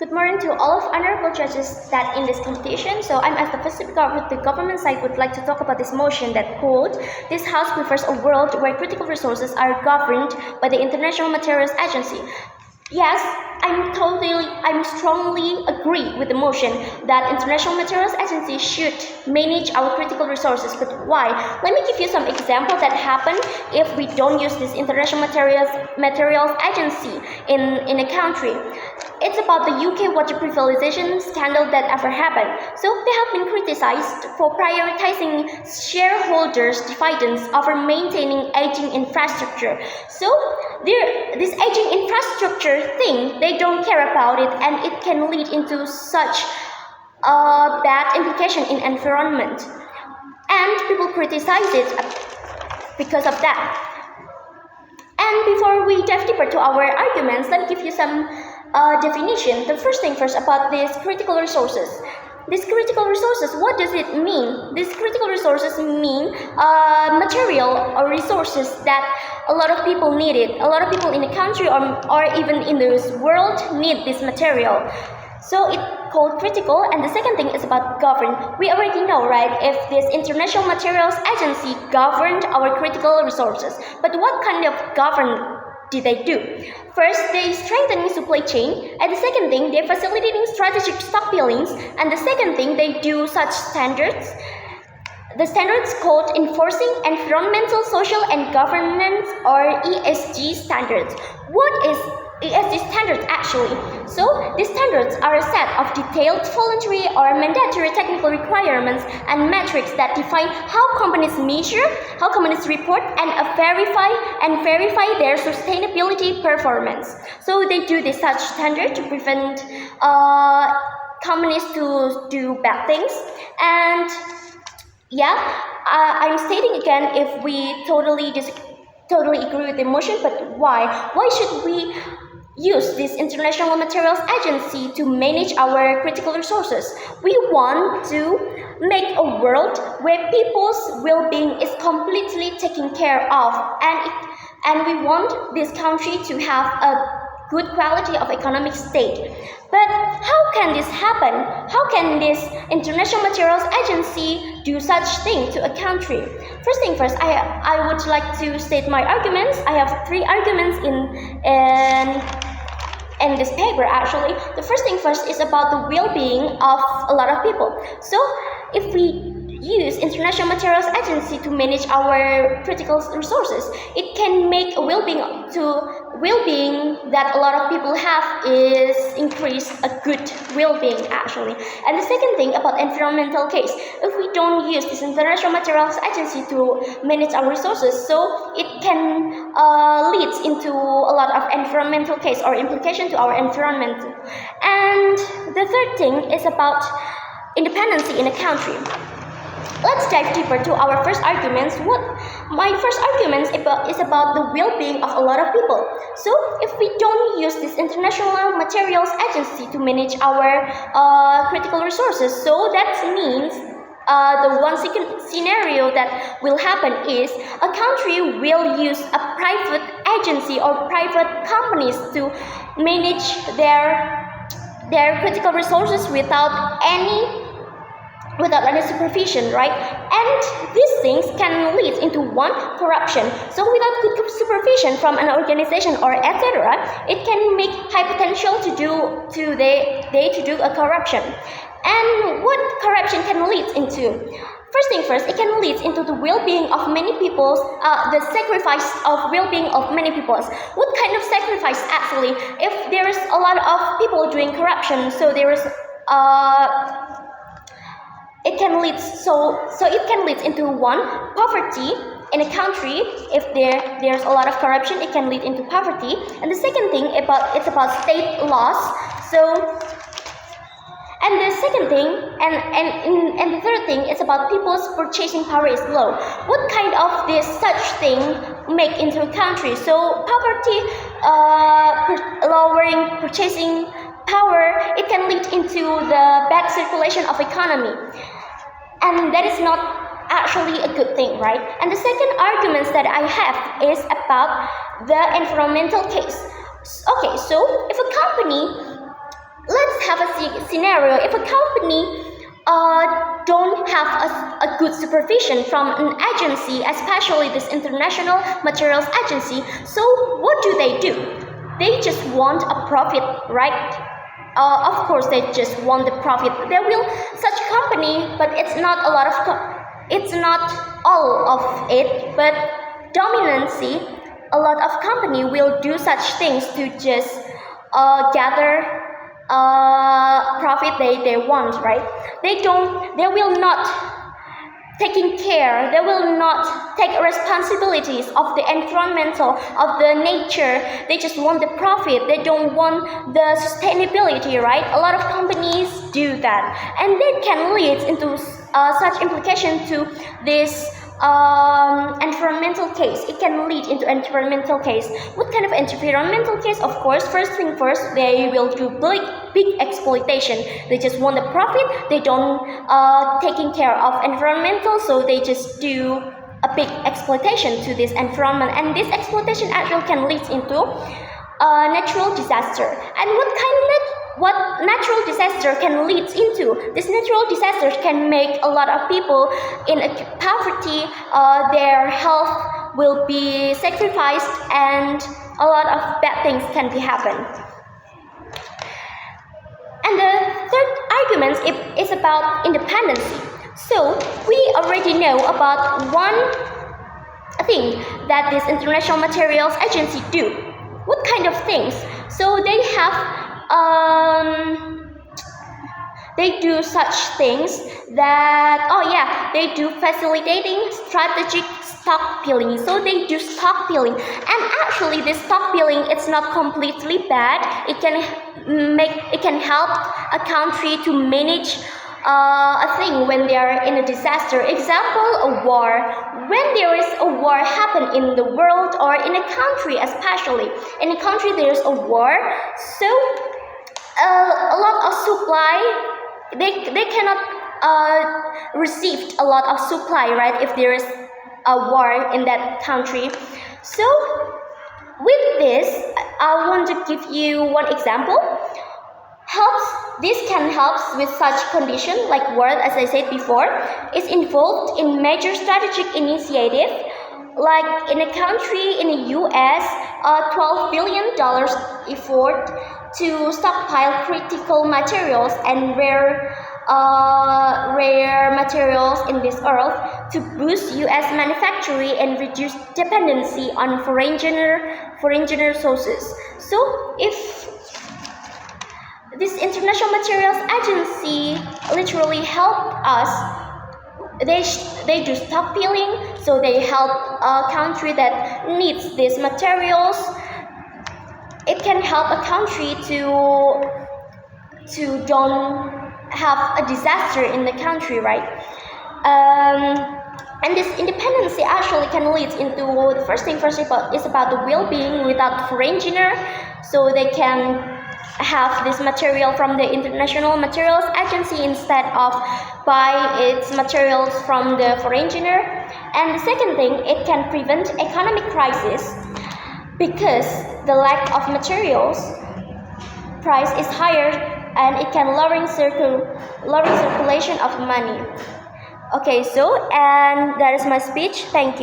Good morning to all of honorable judges that in this competition. So I'm as the first speaker with the government side would like to talk about this motion that quote, "This House prefers a world where critical resources are governed by the International Materials Agency." Yes, I'm strongly agree with the motion that International Materials Agency should manage our critical resources. But why? Let me give you some examples that happen if we don't use this International Materials Agency in a country. It's about the UK water privatization scandal that ever happened. So they have been criticized for prioritizing shareholders' dividends over maintaining aging infrastructure. So this aging infrastructure thing, they don't care about it, and it can lead into such a bad implication in environment. And people criticize it because of that. And before we dive deeper to our arguments, let me give you some definition. The first thing first about these critical resources. These critical resources, what does it mean? These critical resources mean material or resources that a lot of people need it. A lot of people in the country or even in this world need this material. So it's called critical. And the second thing is about govern. We already know, right, if this International Materials Agency governed our critical resources. But what kind of govern did they do? First, they strengthening supply chain, and the second thing, they're facilitating strategic stockpilings, and the second thing, they do such standards. The standards called enforcing environmental, social, and governance or ESG standards. What is ESG standards actually? So these standards are a set of detailed, voluntary, or mandatory technical requirements and metrics that define how companies measure, how companies report, and verify their sustainability performance. So they do this such standard to prevent companies to do bad things. And yeah, I'm stating again, if we totally agree with the motion, but why? Why should we use this International Materials Agency to manage our critical resources? We want to make a world where people's well-being is completely taken care of, and we want this country to have a good quality of economic state. But how can this happen? How can this International Materials Agency do such thing to a country? First thing first, I would like to state my arguments. I have 3 arguments in this paper actually. The first thing first is about the well-being of a lot of people. So if we use International Materials Agency to manage our critical resources, it can make a well-being that a lot of people have is increase a good well-being actually. And the second thing about environmental case, if we don't use this International Materials Agency to manage our resources, so it can lead into a lot of environmental case or implication to our environment. And the third thing is about independency in a country. Let's dive deeper to our first arguments. My first argument is about the well-being of a lot of people. So if we don't use this International Materials Agency to manage our critical resources, so that means the one second scenario that will happen is a country will use a private agency or private companies to manage their critical resources without any supervision, right? And these things can lead into one, corruption. So without good supervision from an organization or etc., it can make high potential to do a corruption. And what corruption can lead into? First thing first, it can lead into the well-being of many people, the sacrifice of well-being of many people. What kind of sacrifice actually? If there is a lot of people doing corruption, so there is it can lead into one, poverty in a country. If there's a lot of corruption, it can lead into poverty. And the second thing it's about state loss. So and the second thing and the third thing is about people's purchasing power is low. What kind of this such thing make into a country? So poverty, lowering purchasing power, it can lead into the bad circulation of economy, and that is not actually a good thing, right? And the second arguments that I have is about the environmental case. Okay, so if a company, let's scenario, if a company don't have a good supervision from an agency, especially this international materials agency, so what do? They just want a profit, right? Of course they just want the profit. There will such company, but it's not a lot of it's not all of it, but dominancy, a lot of company will do such things to just gather profit they want, right? They will not taking care, they will not take responsibilities of the environmental, of the nature. They just want the profit, they don't want the sustainability, right? A lot of companies do that, and that can lead into such implication to this environmental case. It can lead into environmental case. What kind of environmental case? Of course, first thing first, they will do big exploitation. They just want the profit. They don't taking care of environmental, so they just do a big exploitation to this environment, and this exploitation actually can lead into natural disaster. And what natural disaster can lead into? This natural disasters can make a lot of people in poverty, their health will be sacrificed, and a lot of bad things can be happen. And the third argument is about independency. So we already know about one thing that this International Materials Agency do. What kind of things? So they have they do such things that they do facilitating strategic stockpiling. So they do stockpiling, and actually this stockpiling, it's not completely bad. It can help a country to manage a thing when they are in a disaster. Example, a war. When there is a war happen in the world or in a country, especially in a country there is a war, so a lot of supply, they cannot receive a lot of supply, right, if there is a war in that country. So with this, I want to give you one example. This can help with such condition like war, as I said before, is involved in major strategic initiative, like in a country in the US, $12 billion effort to stockpile critical materials and rare materials in this earth to boost US manufacturing and reduce dependency on foreign sources. So if this International Materials Agency literally help us, they do stockpiling, so they help a country that needs these materials. It can help a country to don't have a disaster in the country, right? And this independency actually can lead into the first is about the well-being without foreigner, so they can have this material from the International Materials Agency instead of buy its materials from the foreigner. And the second thing, it can prevent economic crisis because the lack of materials price is higher, and it can lowering circulation of money. Okay, so and that is my speech. Thank you.